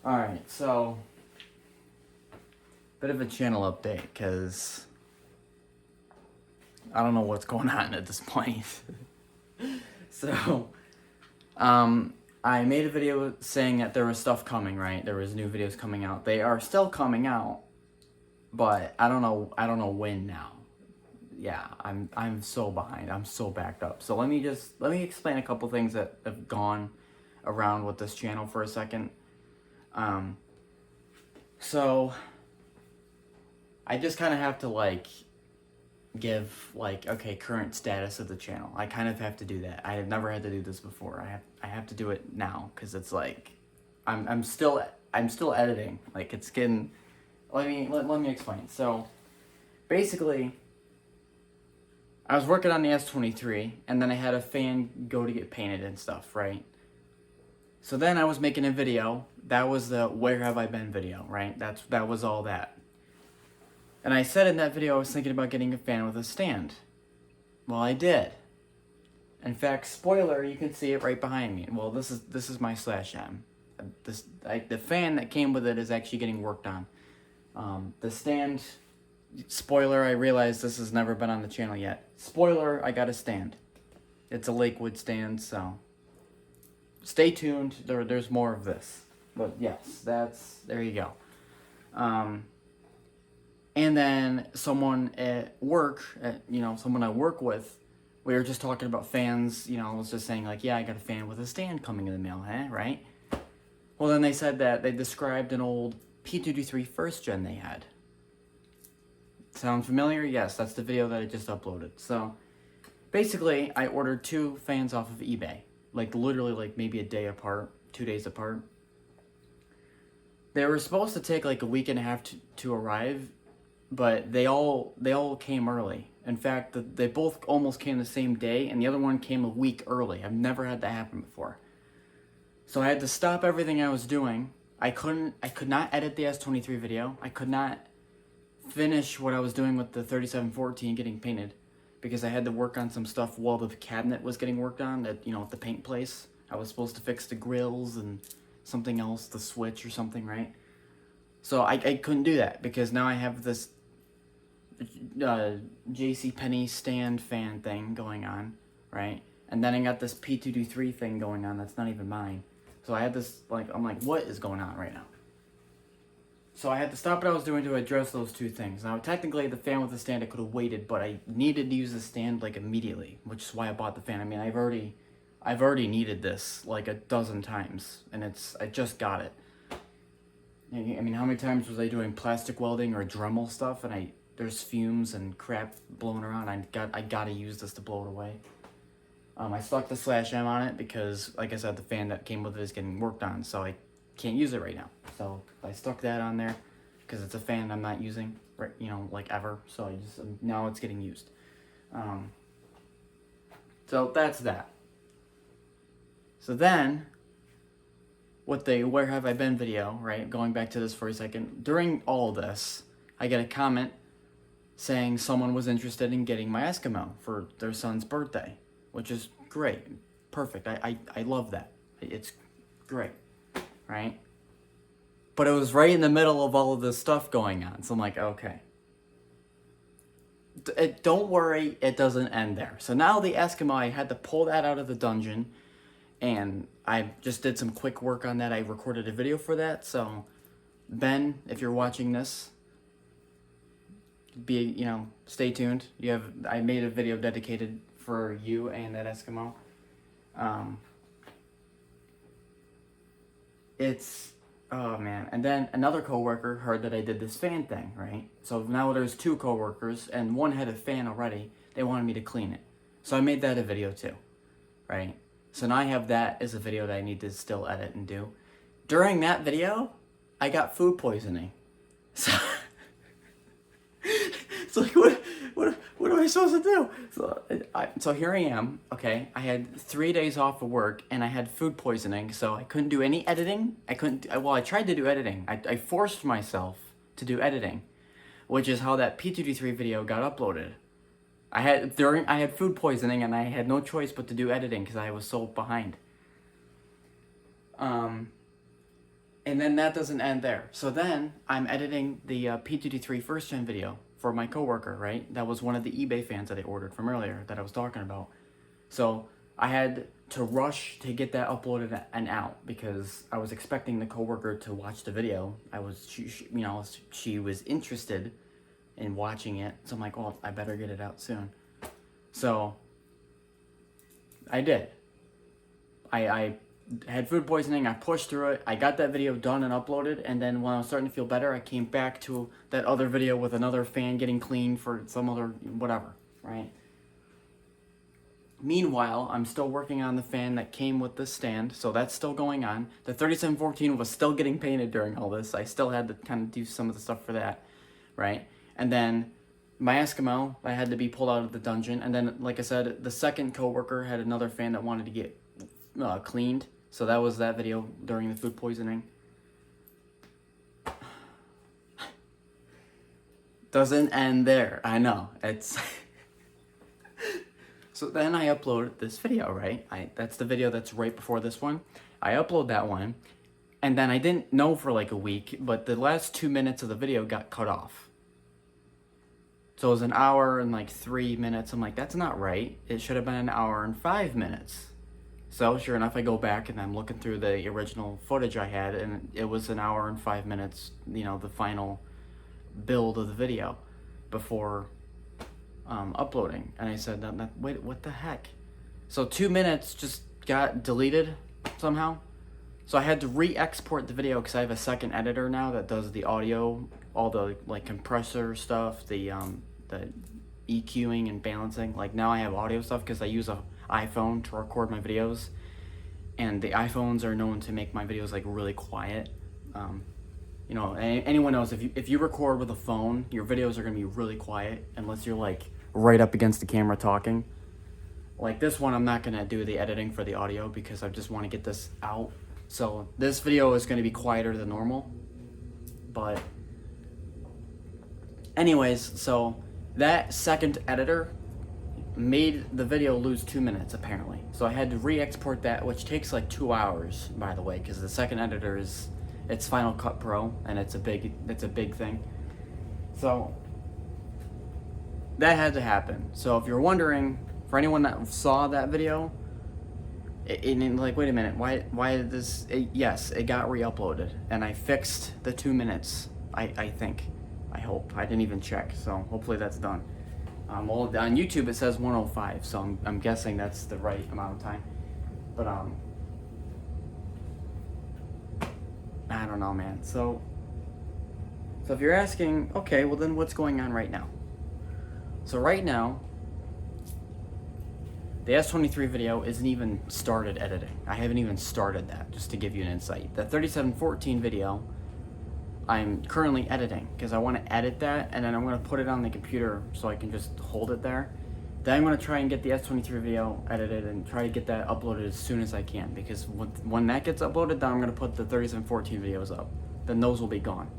Alright, so bit of a channel update because I don't know what's going on at this point. So, I made a video saying that there was stuff coming, right? There was new videos coming out. They are still coming out, but I don't know when now. Yeah, I'm so behind. I'm so backed up. So let me explain a couple things that have gone around with this channel for a second. So I just kind of have to give okay, current status of the channel. I kind of have to do that. I have never had to do this before. I have to do it now because it's like I'm still editing. Like it's getting. Let me explain. So basically, I was working on the S23, and then I had a fan go to get painted and stuff, right? So then I was making a video. That was the Where Have I Been video, right? That was all that. And I said in that video I was thinking about getting a fan with a stand. Well, I did. In fact, spoiler, you can see it right behind me. Well, this is my /M. The fan that came with it is actually getting worked on. The stand, spoiler, I realize this has never been on the channel yet. Spoiler, I got a stand. It's a Lakewood stand, so stay tuned. There's more of this. But yes, there you go. And then someone at work, someone I work with, we were just talking about fans, I was just saying yeah, I got a fan with a stand coming in the mail, right? Well, then they said that they described an old P223 first gen they had. Sound familiar? Yes, that's the video that I just uploaded. So basically, I ordered 2 fans off of eBay, literally maybe a day apart, 2 days apart. They were supposed to take a week and a half to arrive, but they all came early. In fact, they both almost came the same day, and the other one came a week early. I've never had that happen before. So I had to stop everything I was doing. I could not edit the S23 video. I could not finish what I was doing with the 3714 getting painted because I had to work on some stuff while the cabinet was getting worked on at the paint place. I was supposed to fix the grills and something else, the switch or something, right? So I couldn't do that because now I have this JCPenney stand fan thing going on, right? And then I got this P223 thing going on that's not even mine. So I had this, I'm like, what is going on right now? So I had to stop what I was doing to address those 2 things. Now, technically, the fan with the stand, I could have waited, but I needed to use the stand, immediately, which is why I bought the fan. I mean, I've already needed this, a dozen times, and I just got it. I mean, how many times was I doing plastic welding or Dremel stuff, and there's fumes and crap blowing around. I gotta use this to blow it away. I stuck the /M on it because, like I said, the fan that came with it is getting worked on, so I can't use it right now. So I stuck that on there because it's a fan I'm not using, right, ever. So now it's getting used. So that's that. So then, with the Where Have I Been video, right, going back to this for a second, during all this, I get a comment saying someone was interested in getting my Eskimo for their son's birthday, which is great, perfect. I love that. It's great, right? But it was right in the middle of all of this stuff going on, so I'm like, okay. Don't worry, it doesn't end there. So now the Eskimo, I had to pull that out of the dungeon, and I just did some quick work on that. I recorded a video for that, so Ben, if you're watching this, stay tuned. I made a video dedicated for you and that Eskimo. Oh man, and then another coworker heard that I did this fan thing, right? So now there's 2 coworkers, and one had a fan already. They wanted me to clean it. So I made that a video too, right? So now I have that as a video that I need to still edit and do. During that video, I got food poisoning. So it's what am I supposed to do? So here I am, okay? I had 3 days off of work, and I had food poisoning, so I couldn't do any editing. I tried to do editing. I forced myself to do editing, which is how that P223 video got uploaded. I had food poisoning, and I had no choice but to do editing because I was so behind. And then that doesn't end there. So then I'm editing the P2D3 first gen video for my coworker, right? That was one of the eBay fans that I ordered from earlier that I was talking about. So I had to rush to get that uploaded and out because I was expecting the coworker to watch the video. She was interested in watching it. So I'm like, well, I better get it out soon. So I did. I had food poisoning, I pushed through it, I got that video done and uploaded, and then when I was starting to feel better, I came back to that other video with another fan getting cleaned for some other whatever, right? Meanwhile, I'm still working on the fan that came with the stand, so that's still going on. The 3714 was still getting painted during all this. I still had to kind of do some of the stuff for that, right? And then my Eskimo, I had to be pulled out of the dungeon, and then, like I said, the second coworker had another fan that wanted to get cleaned. So that was that video during the food poisoning. Doesn't end there. I know. It's So then I upload this video, right? That's the video that's right before this one. I upload that one, and then I didn't know for like a week, but the last 2 minutes of the video got cut off. So it was an hour and like 3 minutes. I'm like, that's not right. It should have been an hour and 5 minutes. So sure enough, I go back and I'm looking through the original footage I had, and it was an hour and 5 minutes, the final build of the video before uploading. And I said, wait, what the heck? So 2 minutes just got deleted somehow. So I had to re-export the video because I have a second editor now that does the audio, all the like compressor stuff, the EQing and balancing. Like now I have audio stuff because I use a iPhone to record my videos, and the iPhones are known to make my videos like really quiet. Anyone knows if you record with a phone, your videos are gonna be really quiet unless you're like right up against the camera talking. Like this one, I'm not gonna do the editing for the audio because I just want to get this out. So this video is gonna be quieter than normal. But anyways, so that second editor made the video lose 2 minutes apparently. So I had to re-export that, which takes like 2 hours, by the way, because the second editor it's Final Cut Pro, and it's a big thing. So that had to happen. So if you're wondering, for anyone that saw that video, like, wait a minute, why did this? Yes, it got re-uploaded, and I fixed the 2 minutes. I think, I hope. I didn't even check, so hopefully that's done. Well, on YouTube it says 105, so I'm guessing that's the right amount of time. But I don't know, man. So if you're asking, okay, well then what's going on right now? So right now, the S23 video isn't even started editing. I haven't even started that, just to give you an insight. The 3714 video, I'm currently editing because I want to edit that, and then I'm going to put it on the computer so I can just hold it there. Then I'm going to try and get the S23 video edited and try to get that uploaded as soon as I can, because when that gets uploaded, then I'm going to put the 3714 videos up. Then those will be gone.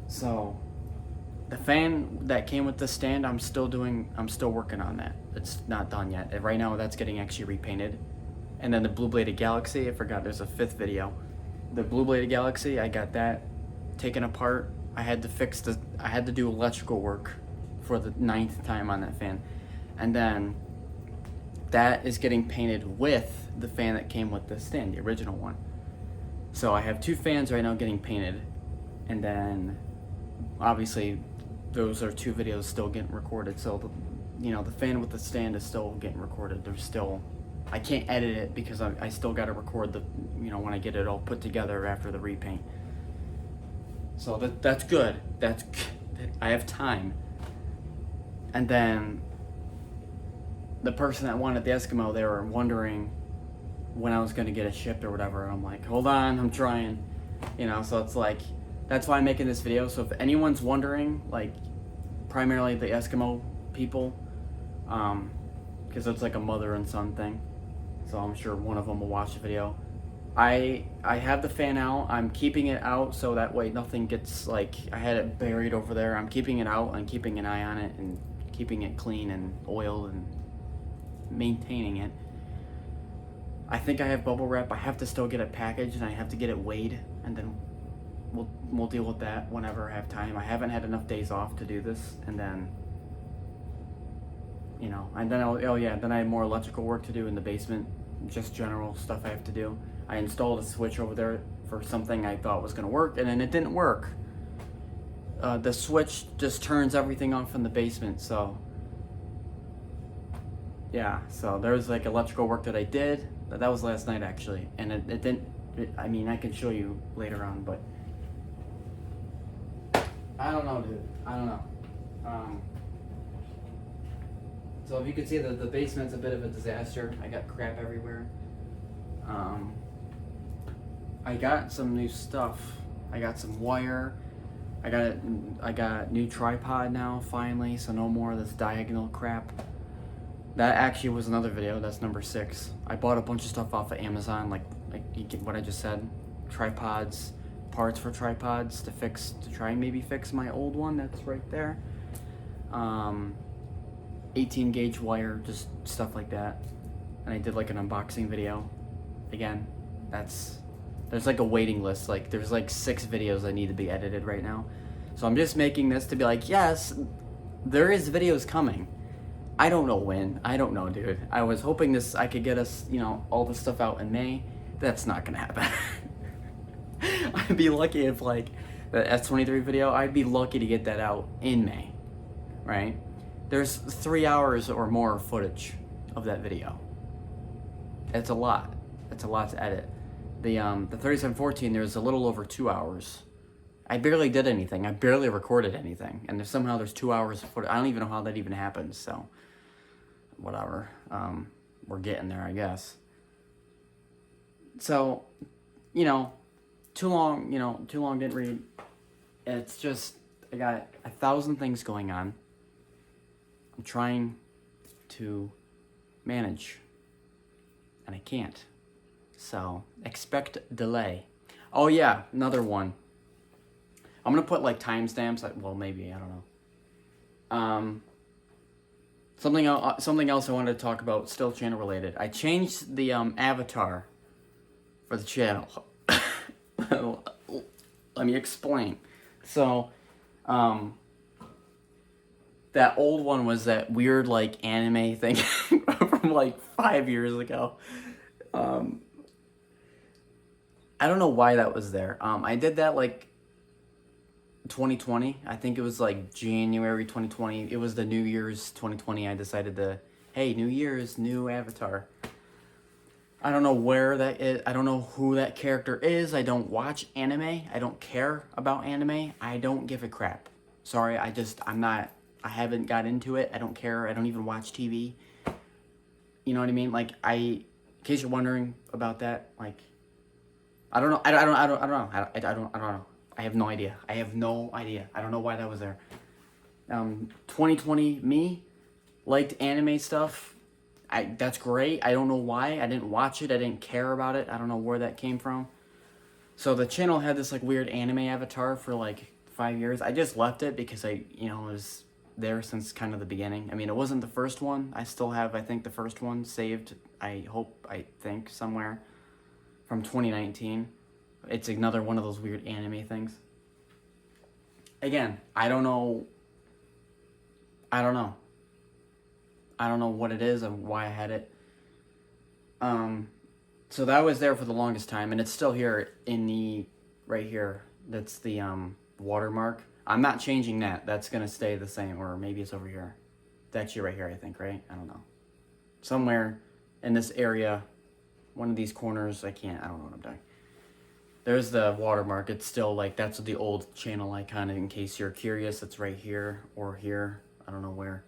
So the fan that came with the stand, I'm still working on that. It's not done yet. Right now that's getting actually repainted. And then the Blue Bladed Galaxy, I forgot there's a 5th video. The Blue Bladed Galaxy, I got that taken apart. I had to do electrical work for the 9th time on that fan. And then that is getting painted with the fan that came with the stand, the original one. So I have 2 fans right now getting painted. And then obviously those are 2 videos still getting recorded. So the fan with the stand is still getting recorded. I can't edit it because I still got to record when I get it all put together after the repaint. So that's good. I have time. And then the person that wanted the Eskimo, they were wondering when I was going to get it shipped or whatever. And I'm like, hold on, I'm trying. So it's like, that's why I'm making this video. So if anyone's wondering, like, primarily the Eskimo people, because it's like a mother and son thing. So I'm sure one of them will watch the video. I have the fan out. I'm keeping it out so that way nothing gets, like, I had it buried over there. I'm keeping it out and keeping an eye on it and keeping it clean and oiled and maintaining it. I think I have bubble wrap. I have to still get it packaged, and I have to get it weighed, and then we'll deal with that whenever I have time. I haven't had enough days off to do this, and then, you know, and then then I have more electrical work to do in the basement, just general stuff I have to do. I installed a switch over there for something I thought was gonna work, and then it didn't work. The switch just turns everything off in the basement, so yeah, so there's like electrical work that I did. That was last night actually, and it didn't. I mean, I can show you later on, but I don't know, dude. I don't know. So if you can see that the basement's a bit of a disaster. I got crap everywhere. I got some new stuff. I got some wire. I got new tripod now finally, so no more of this diagonal crap. That actually was another video. That's number 6. I bought a bunch of stuff off of Amazon, like you get what I just said, tripods, parts for tripods to try and maybe fix my old one that's right there. 18 gauge wire, just stuff like that. And I did like an unboxing video. Again, there's like a waiting list. Like there's like 6 videos that need to be edited right now. So I'm just making this to be like, yes, there is videos coming. I don't know when. I don't know, dude. I was hoping I could get us, you know, all the stuff out in May. That's not gonna happen. I'd be lucky if like the S23 video, I'd be lucky to get that out in May, right? There's 3 hours or more footage of that video. It's a lot. It's a lot to edit. The 3714, there's a little over 2 hours. I barely did anything. I barely recorded anything. And somehow there's 2 hours of footage. I don't even know how that even happens, so whatever. We're getting there, I guess. So, you know, too long didn't read. It's just, I got 1,000 things going on. I'm trying to manage, and I can't. So, expect delay. Oh yeah, another one. I'm gonna put like timestamps. Well, maybe, I don't know. Something else I wanted to talk about, still channel related. I changed the avatar for the channel. Let me explain. So, that old one was that weird like anime thing from like 5 years ago. I don't know why that was there. I did that like 2020. I think it was like January 2020. It was the New Year's 2020. I decided to, hey, New Year's, new avatar. I don't know where that is. I don't know who that character is. I don't watch anime. I don't care about anime. I don't give a crap. Sorry, I haven't got into it. I don't care. I don't even watch TV. You know what I mean? Like, in case you're wondering about that, like, I don't know. I don't know. I have no idea. I don't know why that was there. 2020 me liked anime stuff. That's great. I don't know why. I didn't watch it. I didn't care about it. I don't know where that came from. So the channel had this like weird anime avatar for like 5 years. I just left it because was there since kind of the beginning. I mean, it wasn't the first one. I still have, I think, the first one saved. I think somewhere from 2019. It's another one of those weird anime things. Again, I don't know what it is and why I had it. So that was there for the longest time, and it's still here right here. That's the watermark. I'm not changing that. That's gonna stay the same, or maybe it's over here. That's you right here, I think, right? I don't know. Somewhere in this area, one of these corners, I don't know what I'm doing. There's the watermark. It's still like, that's the old channel icon, in case you're curious. It's right here or here. I don't know where.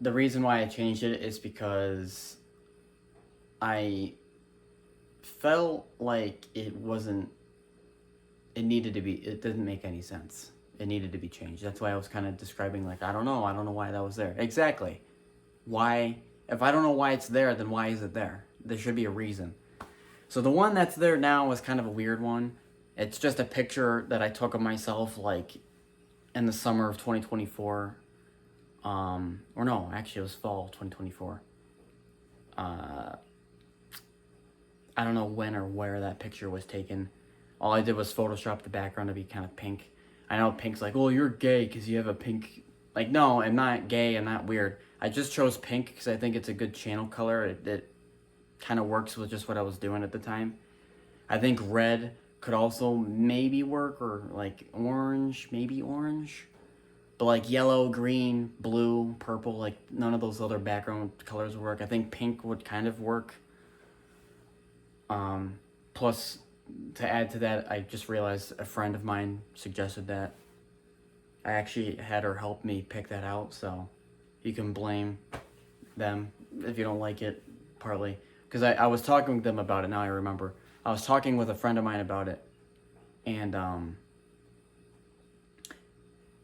The reason why I changed it is because I felt like it didn't make any sense. It needed to be changed. That's why I was kind of describing like, I don't know why that was there. Exactly. Why? If I don't know why it's there, then why is it there? There should be a reason. So the one that's there now is kind of a weird one. It's just a picture that I took of myself like in the summer of 2024. Or no, actually it was fall 2024. I don't know when or where that picture was taken. All I did was Photoshop the background to be kind of pink. I know pink's like, oh, you're gay because you have a pink. Like, no, I'm not gay. I'm not weird. I just chose pink because I think it's a good channel color. It kind of works with just what I was doing at the time. I think red could also maybe work, or like orange, maybe orange. But like yellow, green, blue, purple, like none of those other background colors would work. I think pink would kind of work. Plus, to add to that, I just realized a friend of mine suggested that. I actually had her help me pick that out, so you can blame them if you don't like it, partly. Because I was talking with them about it, now I remember. I was talking with a friend of mine about it, and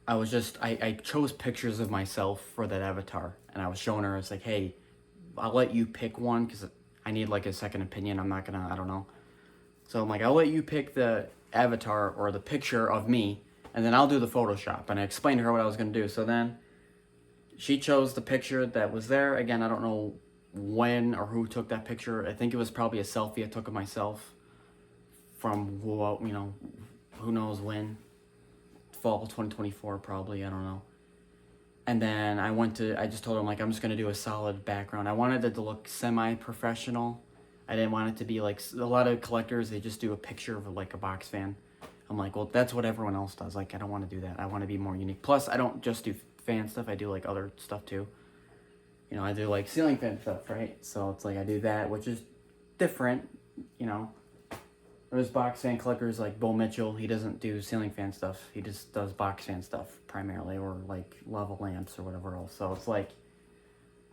I chose pictures of myself for that avatar, and I was showing her, it's like, hey, I'll let you pick one, because I need like a second opinion. I'm not gonna, I don't know. So I'm like, I'll let you pick the avatar or the picture of me, and then I'll do the Photoshop. And I explained to her what I was gonna do. So then she chose the picture that was there. Again, I don't know when or who took that picture. I think it was probably a selfie I took of myself from, who knows when. Fall 2024 probably, I don't know. And then I just told her, I'm like, I'm just gonna do a solid background. I wanted it to look semi-professional. I didn't want it to be like, a lot of collectors, they just do a picture of like a box fan. I'm like, well, that's what everyone else does. Like, I don't want to do that. I want to be more unique. Plus, I don't just do fan stuff. I do like other stuff too. I do like ceiling fan stuff, right? So it's like I do that, which is different, There's box fan collectors like Bo Mitchell. He doesn't do ceiling fan stuff. He just does box fan stuff primarily, or like lava lamps or whatever else. So it's like,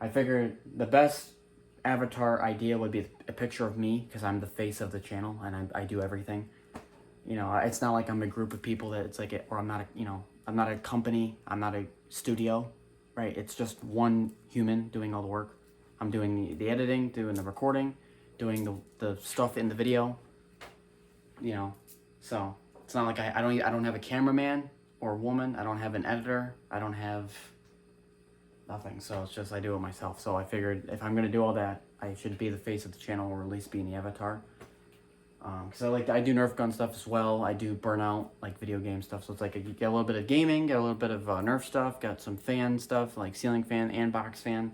I figured the best avatar idea would be a picture of me, because I'm the face of the channel and I do everything. It's not like I'm a group of people that it's like, or I'm not I'm not a company. I'm not a studio, right? It's just one human doing all the work. I'm doing the editing, doing the recording, doing the stuff in the video. So it's not like I don't have a cameraman or woman. I don't have an editor. I don't have nothing. So it's just I do it myself. So I figured if I'm gonna do all that, I should be the face of the channel, or at least be in the avatar. Because I do Nerf gun stuff as well. I do Burnout, like video game stuff. So it's like you get a little bit of gaming, get a little bit of Nerf stuff, got some fan stuff like ceiling fan and box fan.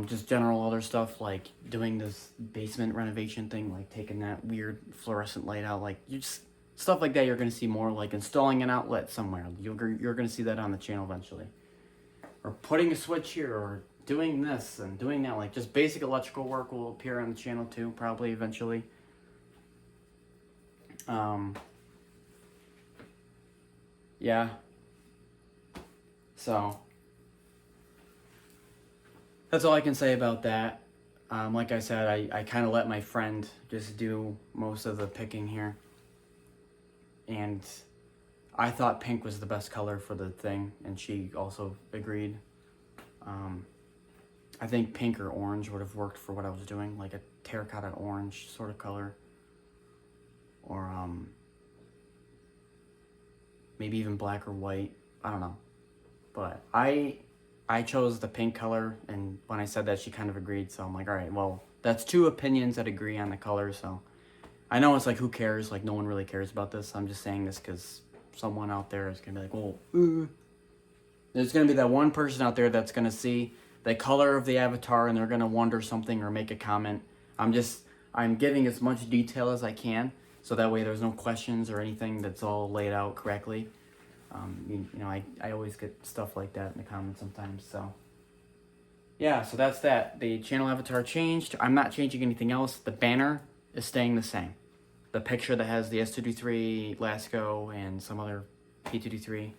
Just general other stuff like doing this basement renovation thing, like taking that weird fluorescent light out, like stuff like that. You're gonna see more, like installing an outlet somewhere. You're gonna see that on the channel eventually, or putting a switch here, or doing this and doing that. Like just basic electrical work will appear on the channel too, probably eventually. Yeah. So that's all I can say about that. Like I said, I kind of let my friend just do most of the picking here. And I thought pink was the best color for the thing, and she also agreed. I think pink or orange would have worked for what I was doing, like a terracotta orange sort of color. Or maybe even black or white. I don't know. But I chose the pink color, and when I said that, she kind of agreed. So I'm like, all right, well, that's two opinions that agree on the color. So I know it's like, who cares? Like, no one really cares about this. I'm just saying this because someone out there is going to be like, well, there's going to be that one person out there that's going to see the color of the avatar, and they're going to wonder something or make a comment. I'm giving as much detail as I can, so that way there's no questions or anything, that's all laid out correctly. I always get stuff like that in the comments sometimes. So yeah, so that's that. The channel avatar changed. I'm not changing anything else. The banner is staying the same. The picture that has the S223, Lasco, and some other P223,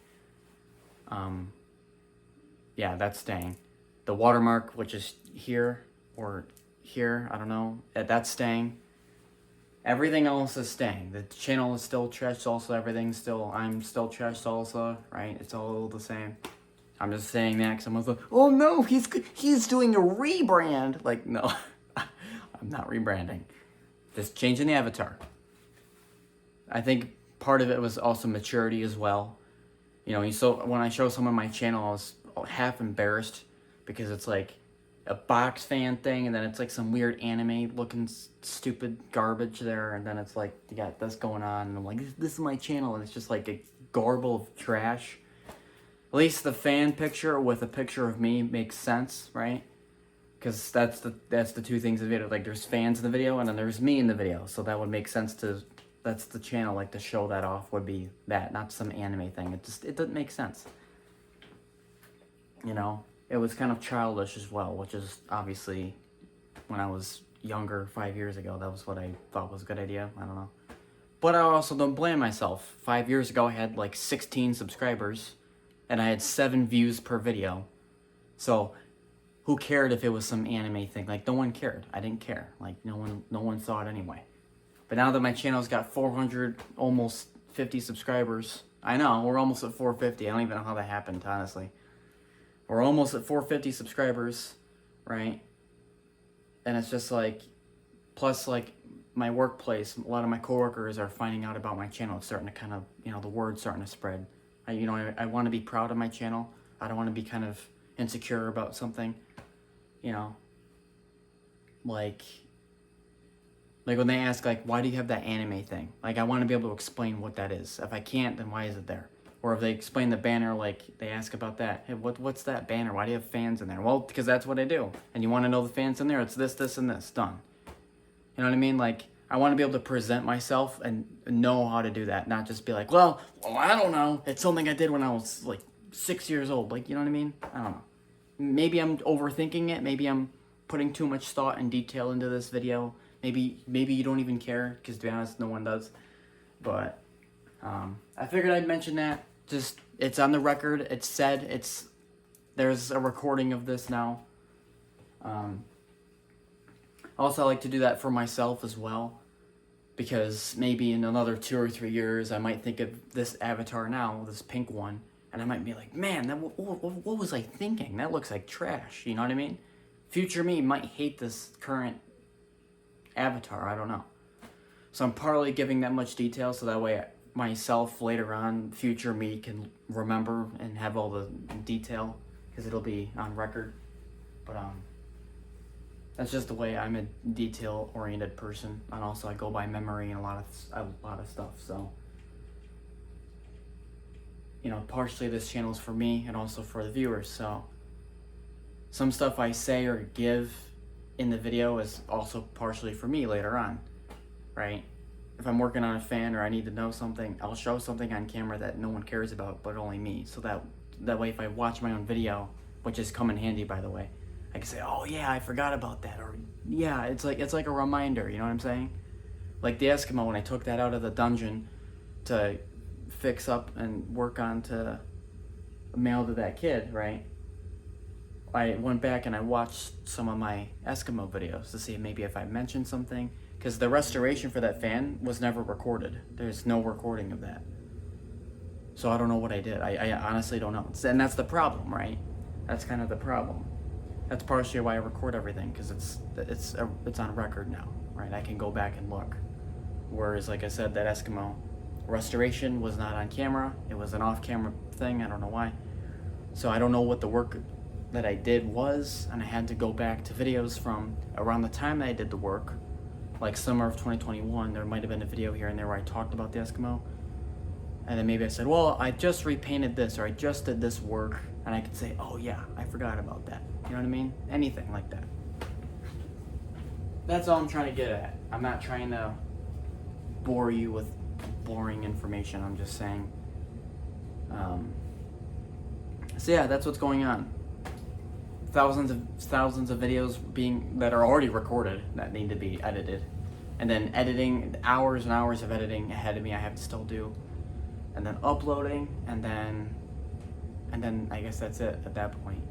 yeah, that's staying. The watermark, which is here or here, I don't know, that's staying. Everything else is staying. The channel is still Trash Salsa. I'm still Trash Salsa, right? It's all the same. I'm just saying that because someone's like, oh no, he's doing a rebrand. Like, no, I'm not rebranding. Just changing the avatar. I think part of it was also maturity as well. When I show someone my channel, half embarrassed because it's like a box fan thing, and then it's like some weird anime looking stupid garbage there, and then it's like you got this going on, and I'm like, this is my channel, and it's just like a garble of trash. At least the fan picture with a picture of me makes sense, right? Because that's the two things in the video. Like, there's fans in the video, and then there's me in the video, so that would make sense to. That's the channel, like, to show that off would be that, not some anime thing. It doesn't make sense. You know, it was kind of childish as well, which is obviously when I was younger, 5 years ago, that was what I thought was a good idea. I don't know. But I also don't blame myself. 5 years ago, I had like 16 subscribers, and I had 7 views per video. So who cared if it was some anime thing? Like, no one cared. I didn't care. Like, no one saw it anyway. But now that my channel's got 400, almost 50 subscribers, I know, we're almost at 450. I don't even know how that happened, honestly. We're almost at 450 subscribers, right? And it's just like, plus like my workplace, a lot of my coworkers are finding out about my channel. It's starting to kind of, you know, the word's starting to spread. I want to be proud of my channel. I don't want to be kind of insecure about something, you know, like when they ask, like, why do you have that anime thing? Like, I want to be able to explain what that is. If I can't, then why is it there? Or if they explain the banner, like, they ask about that. Hey, what's that banner? Why do you have fans in there? Well, because that's what I do. And you want to know the fans in there? It's this, this, and this. Done. You know what I mean? Like, I want to be able to present myself and know how to do that. Not just be like, well, I don't know. It's something I did when I was, like, 6 years old. Like, you know what I mean? I don't know. Maybe I'm overthinking it. Maybe I'm putting too much thought and detail into this video. Maybe you don't even care, because to be honest, no one does. But I figured I'd mention that. Just, it's on the record. It's said. There's a recording of this now. Also, I like to do that for myself as well, because maybe in another 2 or 3 years, I might think of this avatar now, this pink one, and I might be like, man, what was I thinking? That looks like trash. You know what I mean? Future me might hate this current avatar. I don't know. So I'm partly giving that much detail so that way myself later on, future me, can remember and have all the detail, because it'll be on record. But that's just the way I'm a detail-oriented person, and also I go by memory and a lot of stuff. So, you know, partially this channel is for me and also for the viewers. So some stuff I say or give in the video is also partially for me later on, right? If I'm working on a fan or I need to know something, I'll show something on camera that no one cares about but only me, so that way if I watch my own video, which has come in handy, by the way, I can say, oh yeah, I forgot about that, or yeah, it's like a reminder, you know what I'm saying? Like the Eskimo, when I took that out of the dungeon to fix up and work on to mail to that kid, right? I went back and I watched some of my Eskimo videos to see maybe if I mentioned something, because the restoration for that fan was never recorded. There's no recording of that. So I don't know what I did. I honestly don't know. And that's the problem, right? That's kind of the problem. That's partially why I record everything, because it's on record now, right? I can go back and look. Whereas, like I said, that Eskimo restoration was not on camera. It was an off-camera thing. I don't know why. So I don't know what the work that I did was, and I had to go back to videos from around the time that I did the work, like summer of 2021. There might have been a video here and there where I talked about the Eskimo, and then maybe I said, well, I just repainted this, or I just did this work, and I could say, oh yeah, I forgot about that. You know what I mean? Anything like that. That's all I'm trying to get at. I'm not trying to bore you with boring information. I'm just saying. So yeah, that's what's going on. Thousands of videos that are already recorded that need to be edited, and then editing, hours and hours of editing ahead of me I have to still do, and then uploading, and then I guess that's it at that point.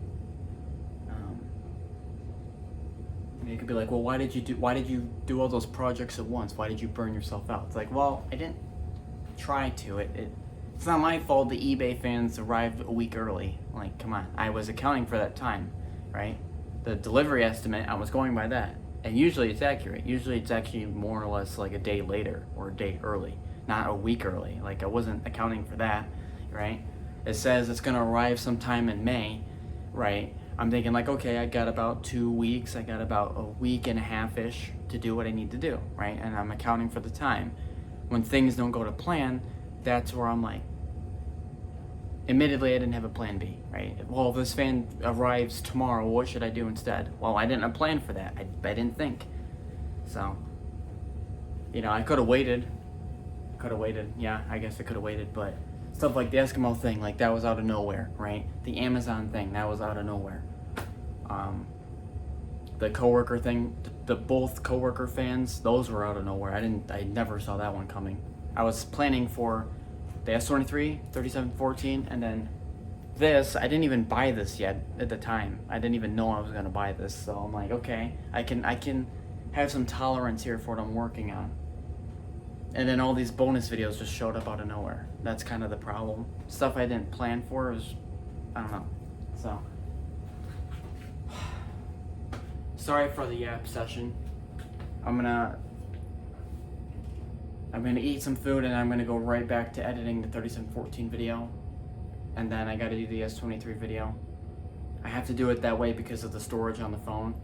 You could be like, well, why did you do all those projects at once? Why did you burn yourself out? It's like, well, I didn't try to. It's not my fault the eBay fans arrived a week early. Like, come on, I was accounting for that time. Right? The delivery estimate, I was going by that. And usually it's accurate. Usually it's actually more or less like a day later or a day early, not a week early. Like, I wasn't accounting for that, right? It says it's going to arrive sometime in May, right? I'm thinking like, okay, I got about 2 weeks, I got about a week and a half-ish to do what I need to do, right? And I'm accounting for the time. When things don't go to plan, that's where I'm like, admittedly, I didn't have a plan B, right? Well, if this fan arrives tomorrow, what should I do instead? Well, I didn't have a plan for that. I didn't think. So, I could have waited. Yeah, I guess I could have waited, but stuff like the Eskimo thing, like that was out of nowhere, right? The Amazon thing, that was out of nowhere. The coworker thing, the both coworker fans, those were out of nowhere. I never saw that one coming. I was planning for the S23, 3714, and then this, I didn't even buy this yet at the time. I didn't even know I was gonna buy this, so I'm like, okay, I can have some tolerance here for what I'm working on. And then all these bonus videos just showed up out of nowhere. That's kind of the problem. Stuff I didn't plan for was, I don't know. So, sorry for the yap session. I'm gonna eat some food and I'm gonna go right back to editing the 3714 video. And then I gotta do the S23 video. I have to do it that way because of the storage on the phone.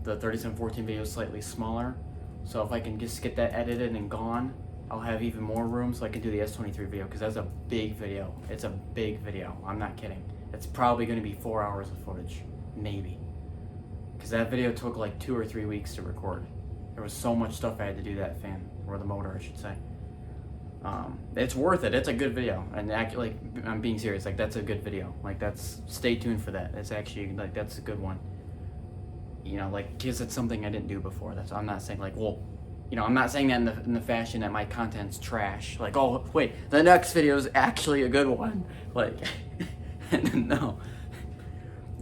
The 3714 video is slightly smaller. So if I can just get that edited and gone, I'll have even more room so I can do the S23 video, because that's a big video. It's a big video. I'm not kidding. It's probably going to be 4 hours of footage. Maybe. Because that video took like 2 or 3 weeks to record. There was so much stuff I had to do that fan, or the motor I should say. It's worth it. It's a good video. And like, I'm being serious. Like, that's a good video. Like, stay tuned for that. It's actually, like, that's a good one. Like, because it's something I didn't do before. I'm not saying like, well, I'm not saying that in the fashion that my content's trash. Like, oh, wait, the next video is actually a good one. Like, no.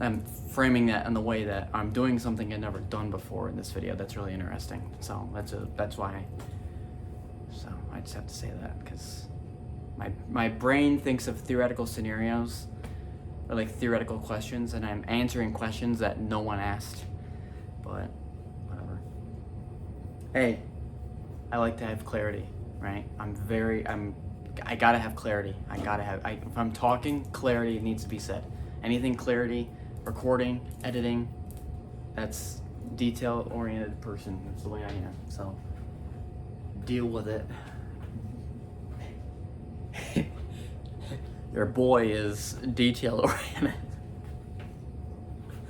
I'm framing that in the way that I'm doing something I've never done before in this video. That's really interesting. So that's why. So I just have to say that, because my brain thinks of theoretical scenarios, or like theoretical questions, and I'm answering questions that no one asked. But whatever. Hey, I like to have clarity, right? I gotta have clarity. If I'm talking, clarity needs to be said. Anything clarity, recording, editing, that's detail-oriented person. That's the way I am. So, deal with it. Your boy is detail-oriented.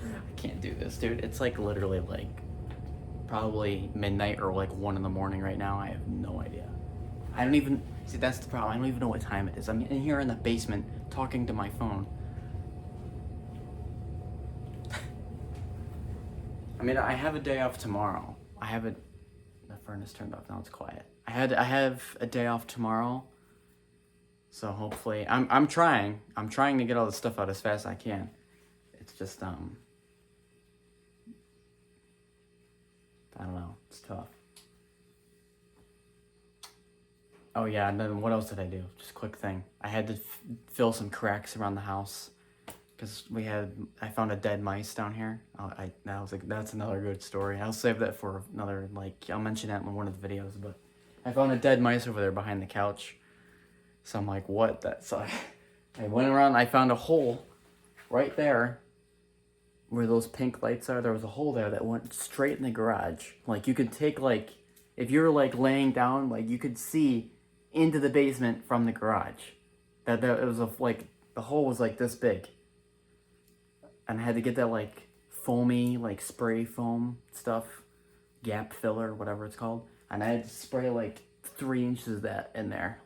I can't do this, dude. It's like literally like probably midnight or like 1 in the morning right now. I have no idea. I don't even, see, that's the problem. I don't even know what time it is. I'm in here in the basement talking to my phone. I have a day off tomorrow. The furnace turned off, now it's quiet. I have a day off tomorrow. So hopefully, I'm trying to get all this stuff out as fast as I can. It's just, I don't know, it's tough. Oh yeah, and then what else did I do? Just a quick thing. I had to fill some cracks around the house, because I found a dead mice down here. That's another good story. I'll save that for another, I'll mention that in one of the videos, but I found a dead mice over there behind the couch. So I'm like, what? So I went around, I found a hole right there where those pink lights are. There was a hole there that went straight in the garage. Like, you could take, if you were laying down, you could see into the basement from the garage. It was the hole was this big. And I had to get that foamy, spray foam stuff, gap filler, whatever it's called. And I had to spray 3 inches of that in there.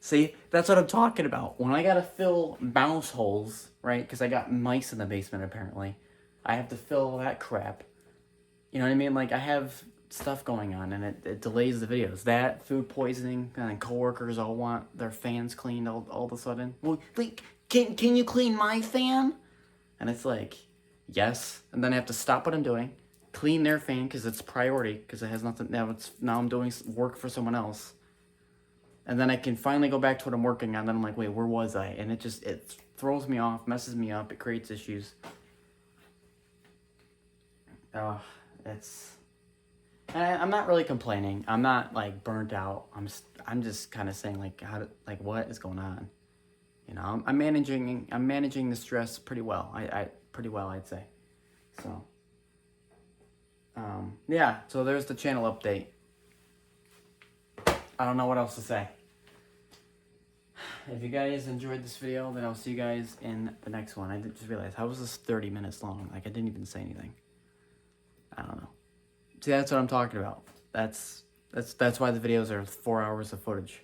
See, that's what I'm talking about. When I gotta fill mouse holes, right? Because I got mice in the basement, apparently. I have to fill that crap. You know what I mean? I have stuff going on, and it delays the videos. That, food poisoning, and coworkers all want their fans cleaned all of a sudden. Well, can you clean my fan? And it's yes. And then I have to stop what I'm doing, clean their fan, because it's priority, because it has nothing, now I'm doing work for someone else. And then I can finally go back to what I'm working on. Then I'm like, wait, where was I? And it throws me off, messes me up. It creates issues. And I'm not really complaining. I'm not burnt out. I'm just kind of saying what is going on? you know, I'm managing the stress pretty well. Pretty well, I'd say. So, yeah, so there's the channel update. I don't know what else to say. If you guys enjoyed this video, then I'll see you guys in the next one. I just realized, how was this 30 minutes long? Like, I didn't even say anything. I don't know. See, that's what I'm talking about. That's why the videos are 4 hours of footage.